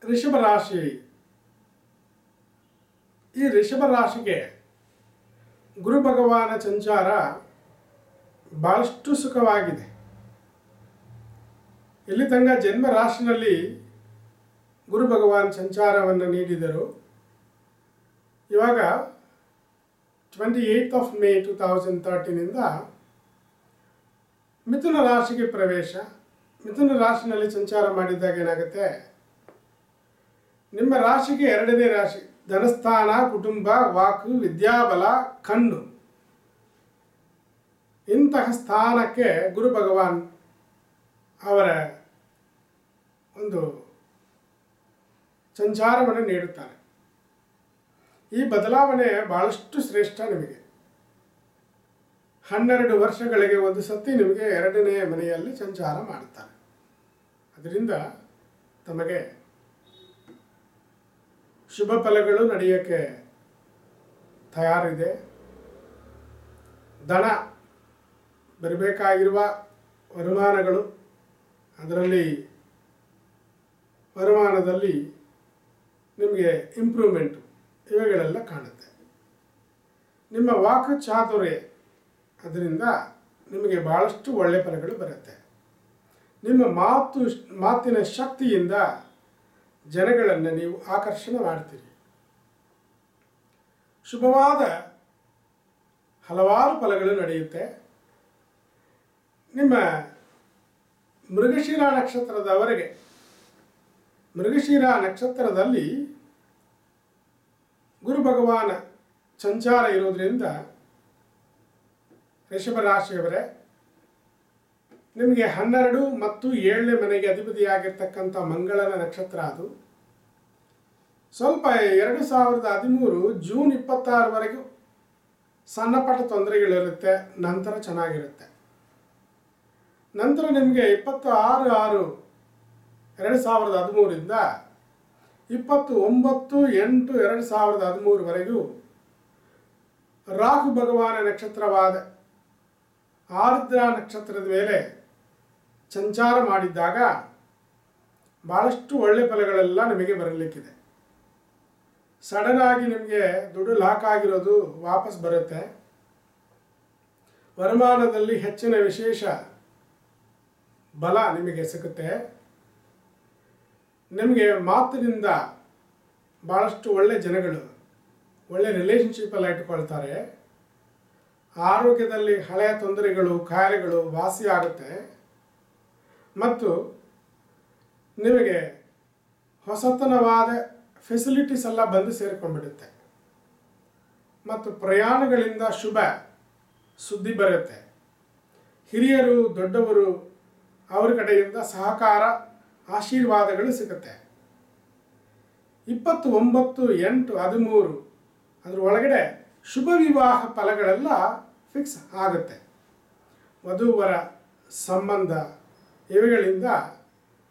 ಋಷಭ ರಾಶಿ. ಈ ಋಷಭ ರಾಶಿಗೆ ಗುರು ಭಗವಾನ ಸಂಚಾರ ಬಹಳಷ್ಟು ಸುಖವಾಗಿದೆ. ಇಲ್ಲಿ ತನಕ ಜನ್ಮ ರಾಶಿನಲ್ಲಿ ಗುರು ಭಗವಾನ್ ಸಂಚಾರವನ್ನು ನೀಡಿದರು. ಇವಾಗ 28 ಮೇ 2013 ಮಿಥುನ ರಾಶಿಗೆ ಪ್ರವೇಶ. ಮಿಥುನ ರಾಶಿನಲ್ಲಿ ಸಂಚಾರ ಮಾಡಿದಾಗ ಏನಾಗುತ್ತೆ, ನಿಮ್ಮ ರಾಶಿಗೆ 2ನೇ ರಾಶಿ ಧನಸ್ಥಾನ, ಕುಟುಂಬ, ವಾಕು, ವಿದ್ಯಾಬಲ, ಕಣ್ಣು, ಇಂತಹ ಸ್ಥಾನಕ್ಕೆ ಗುರು ಭಗವಾನ್ ಅವರ ಒಂದು ಸಂಚಾರವನ್ನು ನೀಡುತ್ತಾರೆ. ಈ ಬದಲಾವಣೆ ಬಹಳಷ್ಟು ಶ್ರೇಷ್ಠ. ನಿಮಗೆ 12 ವರ್ಷಗಳಿಗೆ ಒಂದು ಸತಿ ನಿಮಗೆ 2ನೇ ಮನೆಯಲ್ಲಿ ಸಂಚಾರ ಮಾಡುತ್ತಾರೆ. ಅದರಿಂದ ತಮಗೆ ಶುಭ ಫಲಗಳು ನಡೆಯೋಕ್ಕೆ ತಯಾರಿದೆ. ಧನ ಬರಬೇಕಾಗಿರುವ ವರಮಾನಗಳು, ಅದರಲ್ಲಿ ವರಮಾನದಲ್ಲಿ ನಿಮಗೆ ಇಂಪ್ರೂವ್ಮೆಂಟು ಇವುಗಳೆಲ್ಲ ಕಾಣುತ್ತೆ. ನಿಮ್ಮ ವಾಕ್ ಚಾತುರ್ಯ, ಅದರಿಂದ ನಿಮಗೆ ಭಾಳಷ್ಟು ಒಳ್ಳೆಯ ಫಲಗಳು ಬರುತ್ತೆ. ನಿಮ್ಮ ಮಾತಿನ ಶಕ್ತಿಯಿಂದ ಜನಗಳನ್ನು ನೀವು ಆಕರ್ಷಣೆ ಮಾಡ್ತೀರಿ. ಶುಭವಾದ ಹಲವಾರು ಫಲಗಳು ನಡೆಯುತ್ತೆ. ನಿಮ್ಮ ಮೃಗಶಿರ ನಕ್ಷತ್ರದವರೆಗೆ, ಮೃಗಶಿರ ನಕ್ಷತ್ರದಲ್ಲಿ ಗುರು ಭಗವಾನ ಸಂಚಾರ ಇರೋದ್ರಿಂದ ಋಷಭ ರಾಶಿಯವರೇ, ನಿಮಗೆ 12 ಮತ್ತು 7ನೇ ಮನೆಗೆ ಅಧಿಪತಿಯಾಗಿರ್ತಕ್ಕಂಥ ಮಂಗಳನ ನಕ್ಷತ್ರ. ಅದು ಸ್ವಲ್ಪ 2013 ಜೂನ್ 26ವರೆಗೂ ಸಣ್ಣ ಪಟ್ಟ ತೊಂದರೆಗಳಿರುತ್ತೆ. ನಂತರ ಚೆನ್ನಾಗಿರುತ್ತೆ. ನಂತರ ನಿಮಗೆ 26/6/2013 29/8/2013ವರೆಗೂ ರಾಹು ಭಗವಾನ ನಕ್ಷತ್ರವಾದ ಆರ್ದ್ರ ನಕ್ಷತ್ರದ ಮೇಲೆ ಸಂಚಾರ ಮಾಡಿದ್ದಾಗ ಭಾಳಷ್ಟು ಒಳ್ಳೆಯ ಫಲಗಳೆಲ್ಲ ನಿಮಗೆ ಬರಲಿಕ್ಕಿದೆ. ಸಡನ್ ಆಗಿ ನಿಮಗೆ ದುಡ್ಡು ಲಾಕ್ ಆಗಿರೋದು ವಾಪಸ್ ಬರುತ್ತೆ. ವರಮಾನದಲ್ಲಿ ಹೆಚ್ಚಿನ ವಿಶೇಷ ಬಲ ನಿಮಗೆ ಸಿಗುತ್ತೆ. ನಿಮಗೆ ಮಾತಿನಿಂದ ಭಾಳಷ್ಟು ಒಳ್ಳೆಯ ಜನಗಳು ಒಳ್ಳೆಯ ರಿಲೇಷನ್ಶಿಪ್ಪಲ್ಲಿ ಇಟ್ಕೊಳ್ತಾರೆ. ಆರೋಗ್ಯದಲ್ಲಿ ಹಳೆಯ ತೊಂದರೆಗಳು, ಕಾಯಿಲೆಗಳು ವಾಸಿಯಾಗುತ್ತೆ. ಮತ್ತು ನಿಮಗೆ ಹೊಸತನವಾದ ಫೆಸಿಲಿಟೀಸ್ ಎಲ್ಲ ಬಂದು ಸೇರಿಕೊಂಡ್ಬಿಡುತ್ತೆ. ಮತ್ತು ಪ್ರಯಾಣಗಳಿಂದ ಶುಭ ಸುದ್ದಿ ಬರುತ್ತೆ. ಹಿರಿಯರು, ದೊಡ್ಡವರು ಅವರ ಕಡೆಯಿಂದ ಸಹಕಾರ, ಆಶೀರ್ವಾದಗಳು ಸಿಗುತ್ತೆ. 29/8/13 ಅದರ ಒಳಗಡೆ ಶುಭ ವಿವಾಹ ಫಲಗಳೆಲ್ಲ ಫಿಕ್ಸ್ ಆಗುತ್ತೆ. ವಧುವರ ಸಂಬಂಧ ಇವುಗಳಿಂದ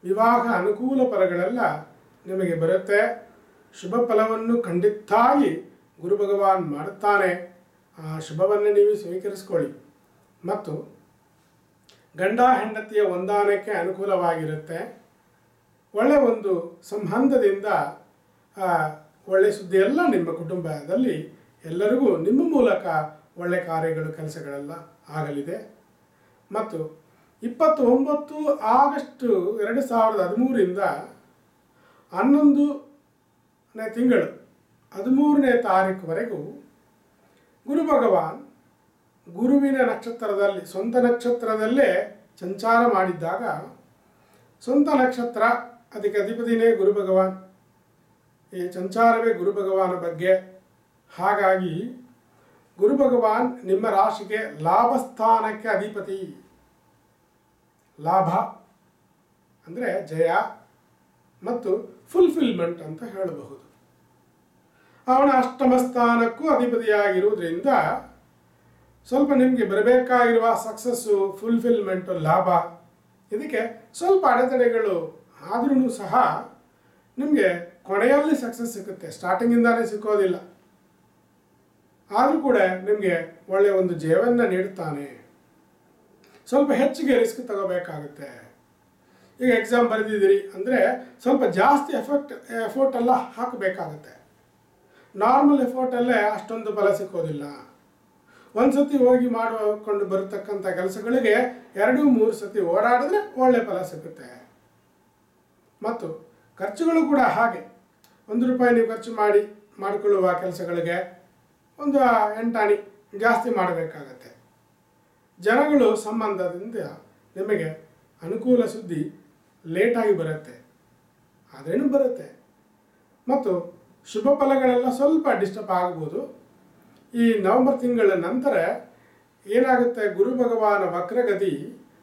ವಿವಾಹ ಅನುಕೂಲ ಫಲಗಳೆಲ್ಲ ನಿಮಗೆ ಬರುತ್ತೆ. ಶುಭ ಫಲವನ್ನು ಖಂಡಿತಾಗಿ ಗುರು ಭಗವಾನ್ ಮಾಡುತ್ತಾನೆ. ಆ ಶುಭವನ್ನು ನೀವು ಸ್ವೀಕರಿಸ್ಕೊಳ್ಳಿ. ಮತ್ತು ಗಂಡ ಹೆಂಡತಿಯ ಹೊಂದಾಣಿಕೆ ಅನುಕೂಲವಾಗಿರುತ್ತೆ. ಒಳ್ಳೆಯ ಒಂದು ಸಂಬಂಧದಿಂದ ಒಳ್ಳೆಯ ಸುದ್ದಿಯೆಲ್ಲ ನಿಮ್ಮ ಕುಟುಂಬದಲ್ಲಿ ಎಲ್ಲರಿಗೂ ನಿಮ್ಮ ಮೂಲಕ ಒಳ್ಳೆಯ ಕಾರ್ಯಗಳು, ಕೆಲಸಗಳೆಲ್ಲ ಆಗಲಿದೆ. ಮತ್ತು 29 ಆಗಸ್ಟ್ 2013 11ನೇ ತಿಂಗಳು 13ನೇ ತಾರೀಕುವರೆಗೂ ಗುರು ಭಗವಾನ್ ಗುರುವಿನ ನಕ್ಷತ್ರದಲ್ಲಿ, ಸ್ವಂತ ನಕ್ಷತ್ರದಲ್ಲೇ ಸಂಚಾರ ಮಾಡಿದ್ದಾಗ, ಸ್ವಂತ ನಕ್ಷತ್ರ ಅದಕ್ಕೆ ಅಧಿಪತಿನೇ ಗುರು ಭಗವಾನ್, ಈ ಸಂಚಾರವೇ ಗುರು ಭಗವಾನ ಬಗ್ಗೆ. ಹಾಗಾಗಿ ಗುರು ಭಗವಾನ್ ನಿಮ್ಮ ರಾಶಿಗೆ ಲಾಭಸ್ಥಾನಕ್ಕೆ ಅಧಿಪತಿ. ಲಾಭ ಅಂದರೆ ಜಯ ಮತ್ತು ಫುಲ್ಫಿಲ್ಮೆಂಟ್ ಅಂತ ಹೇಳಬಹುದು. ಅವನ ಅಷ್ಟಮ ಸ್ಥಾನಕ್ಕೂ ಅಧಿಪತಿಯಾಗಿರುವುದರಿಂದ ಸ್ವಲ್ಪ ನಿಮಗೆ ಬರಬೇಕಾಗಿರುವ ಸಕ್ಸಸ್ಸು, ಫುಲ್ಫಿಲ್ಮೆಂಟು, ಲಾಭ ಇದಕ್ಕೆ ಸ್ವಲ್ಪ ಅಡೆತಡೆಗಳು ಆದ್ರೂ ಸಹ ನಿಮಗೆ ಕೊನೆಯಲ್ಲಿ ಸಕ್ಸಸ್ ಸಿಗುತ್ತೆ. ಸ್ಟಾರ್ಟಿಂಗಿಂದಾನೇ ಸಿಕ್ಕೋದಿಲ್ಲ. ಆದರೂ ಕೂಡ ನಿಮಗೆ ಒಳ್ಳೆಯ ಒಂದು ಜಯವನ್ನು ನೀಡುತ್ತಾನೆ. ಸ್ವಲ್ಪ ಹೆಚ್ಚಿಗೆ ರಿಸ್ಕ್ ತಗೋಬೇಕಾಗುತ್ತೆ. ಈಗ ಎಕ್ಸಾಮ್ ಬರೆದಿದ್ದೀರಿ ಅಂದರೆ ಸ್ವಲ್ಪ ಜಾಸ್ತಿ ಎಫೋರ್ಟ್ ಎಲ್ಲ ಹಾಕಬೇಕಾಗತ್ತೆ. ನಾರ್ಮಲ್ ಎಫೋರ್ಟಲ್ಲೇ ಅಷ್ಟೊಂದು ಫಲ ಸಿಕ್ಕೋದಿಲ್ಲ. ಒಂದು ಸತಿ ಹೋಗಿ ಮಾಡಿಕೊಂಡು ಬರತಕ್ಕಂಥ ಕೆಲಸಗಳಿಗೆ 2-3 ಸತಿ ಓಡಾಡಿದ್ರೆ ಒಳ್ಳೆ ಫಲ ಸಿಗುತ್ತೆ. ಮತ್ತು ಖರ್ಚುಗಳು ಕೂಡ ಹಾಗೆ. ₹1 ನೀವು ಖರ್ಚು ಮಾಡಿಕೊಳ್ಳುವ ಕೆಲಸಗಳಿಗೆ ಒಂದು 8 ಆಣೆ ಜಾಸ್ತಿ ಮಾಡಬೇಕಾಗತ್ತೆ. ಜನಗಳು ಸಂಬಂಧದಿಂದ ನಿಮಗೆ ಅನುಕೂಲ ಸುದ್ದಿ ಲೇಟಾಗಿ ಬರುತ್ತೆ, ಆದ್ರೇನು ಬರುತ್ತೆ. ಮತ್ತು ಶುಭ ಫಲಗಳೆಲ್ಲ ಸ್ವಲ್ಪ ಡಿಸ್ಟರ್ಬ್ ಆಗ್ಬೋದು. ಈ ನವೆಂಬರ್ ತಿಂಗಳ ನಂತರ ಏನಾಗುತ್ತೆ, ಗುರು ಭಗವಾನ ವಕ್ರಗತಿ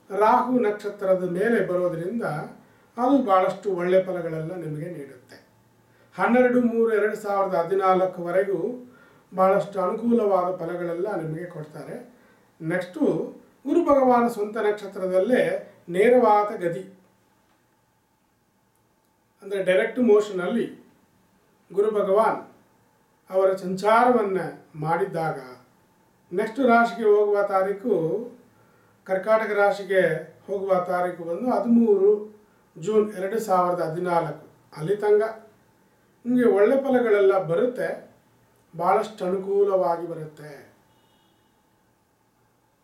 ರಾಹು ನಕ್ಷತ್ರದ ಮೇಲೆ ಬರೋದರಿಂದ ಅದು ಭಾಳಷ್ಟು ಒಳ್ಳೆ ಫಲಗಳೆಲ್ಲ ನಿಮಗೆ ನೀಡುತ್ತೆ. 12/3/2014ವರೆಗೂ ಭಾಳಷ್ಟು ಅನುಕೂಲವಾದ ಫಲಗಳೆಲ್ಲ ನಿಮಗೆ ಕೊಡ್ತಾರೆ. ನೆಕ್ಸ್ಟು ಗುರು ಭಗವಾನ ಸ್ವಂತ ನಕ್ಷತ್ರದಲ್ಲೇ ನೇರವಾದ ಗತಿ ಅಂದರೆ ಡೈರೆಕ್ಟ್ ಮೋಷನಲ್ಲಿ ಗುರು ಭಗವಾನ್ ಅವರ ಸಂಚಾರವನ್ನು ಮಾಡಿದ್ದಾಗ ನೆಕ್ಸ್ಟ್ ರಾಶಿಗೆ ಹೋಗುವ ತಾರೀಕು, ಕರ್ಕಾಟಕ ರಾಶಿಗೆ ಹೋಗುವ ತಾರೀಕು ಬಂದು 13 ಜೂನ್ 2014. ಅಲ್ಲಿ ತನಕ ನಿಮಗೆ ಒಳ್ಳೆ ಫಲಗಳೆಲ್ಲ ಬರುತ್ತೆ, ಭಾಳಷ್ಟು ಅನುಕೂಲವಾಗಿ ಬರುತ್ತೆ,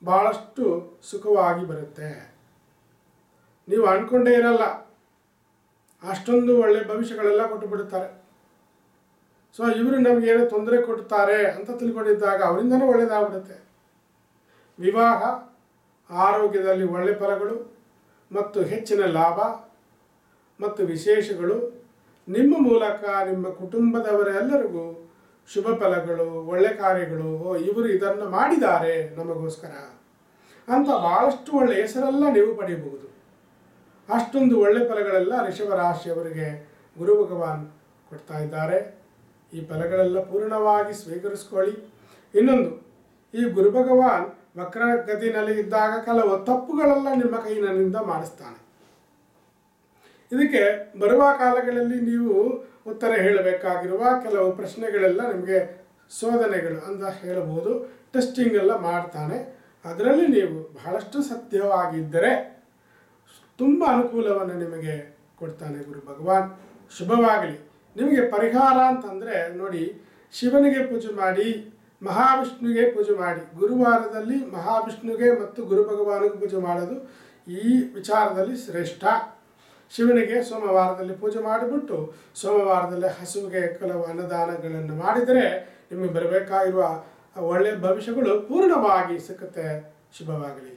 ಭಾಳಷ್ಟು ಸುಖವಾಗಿ ಬರುತ್ತೆ. ನೀವು ಅಂದ್ಕೊಂಡೇ ಇರಲ್ಲ, ಅಷ್ಟೊಂದು ಒಳ್ಳೆ ಭವಿಷ್ಯಗಳೆಲ್ಲ ಕೊಟ್ಟು ಬಿಡುತ್ತಾರೆ. ಸೊ ಇವರು ನಮಗೇನೋ ತೊಂದರೆ ಕೊಡ್ತಾರೆ ಅಂತ ತಿಳ್ಕೊಂಡಿದ್ದಾಗ ಅವರಿಂದನೂ ಒಳ್ಳೆಯದಾಗ್ಬಿಡುತ್ತೆ. ವಿವಾಹ, ಆರೋಗ್ಯದಲ್ಲಿ ಒಳ್ಳೆ ಫಲಗಳು ಮತ್ತು ಹೆಚ್ಚಿನ ಲಾಭ ಮತ್ತು ವಿಶೇಷಗಳು ನಿಮ್ಮ ಮೂಲಕ ನಿಮ್ಮ ಕುಟುಂಬದವರೆಲ್ಲರಿಗೂ ಶುಭ ಫಲಗಳು, ಒಳ್ಳೆ ಕಾರ್ಯಗಳು, ಇವರು ಇದನ್ನು ಮಾಡಿದ್ದಾರೆ ನಮಗೋಸ್ಕರ ಅಂತ ಭಾಳಷ್ಟು ಒಳ್ಳೆಯ ಹೆಸರೆಲ್ಲ ನೀವು ಪಡೆಯಬಹುದು. ಅಷ್ಟೊಂದು ಒಳ್ಳೆ ಫಲಗಳೆಲ್ಲ ರಿಷಭ ರಾಶಿಯವರಿಗೆ ಗುರು ಭಗವಾನ್ ಕೊಡ್ತಾ ಇದ್ದಾರೆ. ಈ ಫಲಗಳೆಲ್ಲ ಪೂರ್ಣವಾಗಿ ಸ್ವೀಕರಿಸ್ಕೊಳ್ಳಿ. ಇನ್ನೊಂದು, ಈ ಗುರು ಭಗವಾನ್ ವಕ್ರಗತಿನಲ್ಲಿ ಇದ್ದಾಗ ಕೆಲವು ತಪ್ಪುಗಳೆಲ್ಲ ನಿಮ್ಮ ಕೈನಿಂದ ಮಾಡಿಸ್ತಾನೆ. ಇದಕ್ಕೆ ಬರುವ ಕಾಲಗಳಲ್ಲಿ ನೀವು ಉತ್ತರ ಹೇಳಬೇಕಾಗಿರುವ ಕೆಲವು ಪ್ರಶ್ನೆಗಳೆಲ್ಲ ನಿಮಗೆ ಶೋಧನೆಗಳು ಅಂತ ಹೇಳಬಹುದು, ಟೆಸ್ಟಿಂಗ್ ಎಲ್ಲ ಮಾಡ್ತಾನೆ. ಅದರಲ್ಲಿ ನೀವು ಬಹಳಷ್ಟು ಸತ್ಯವಾಗಿದ್ದರೆ ತುಂಬ ಅನುಕೂಲವನ್ನು ನಿಮಗೆ ಕೊಡ್ತಾನೆ ಗುರು ಭಗವಾನ್. ಶುಭವಾಗಲಿ. ನಿಮಗೆ ಪರಿಹಾರ ಅಂತಂದರೆ ನೋಡಿ, ಶಿವನಿಗೆ ಪೂಜೆ ಮಾಡಿ, ಮಹಾವಿಷ್ಣುವಿಗೆ ಪೂಜೆ ಮಾಡಿ. ಗುರುವಾರದಲ್ಲಿ ಮಹಾವಿಷ್ಣುವಿಗೆ ಮತ್ತು ಗುರು ಭಗವಾನಿಗೆ ಪೂಜೆ ಮಾಡೋದು ಈ ವಿಚಾರದಲ್ಲಿ ಶ್ರೇಷ್ಠ. ಶಿವನಿಗೆ ಸೋಮವಾರದಲ್ಲಿ ಪೂಜೆ ಮಾಡಿಬಿಟ್ಟು ಸೋಮವಾರದಲ್ಲಿ ಹಸುವಿಗೆ ಕೆಲವು ಅನ್ನದಾನಗಳನ್ನು ಮಾಡಿದರೆ ನಿಮಗೆ ಬರಬೇಕಾಗಿರುವ ಒಳ್ಳೆಯ ಭವಿಷ್ಯಗಳು ಪೂರ್ಣವಾಗಿ ಸಿಕ್ಕುತ್ತೆ. ಶುಭವಾಗಲಿ.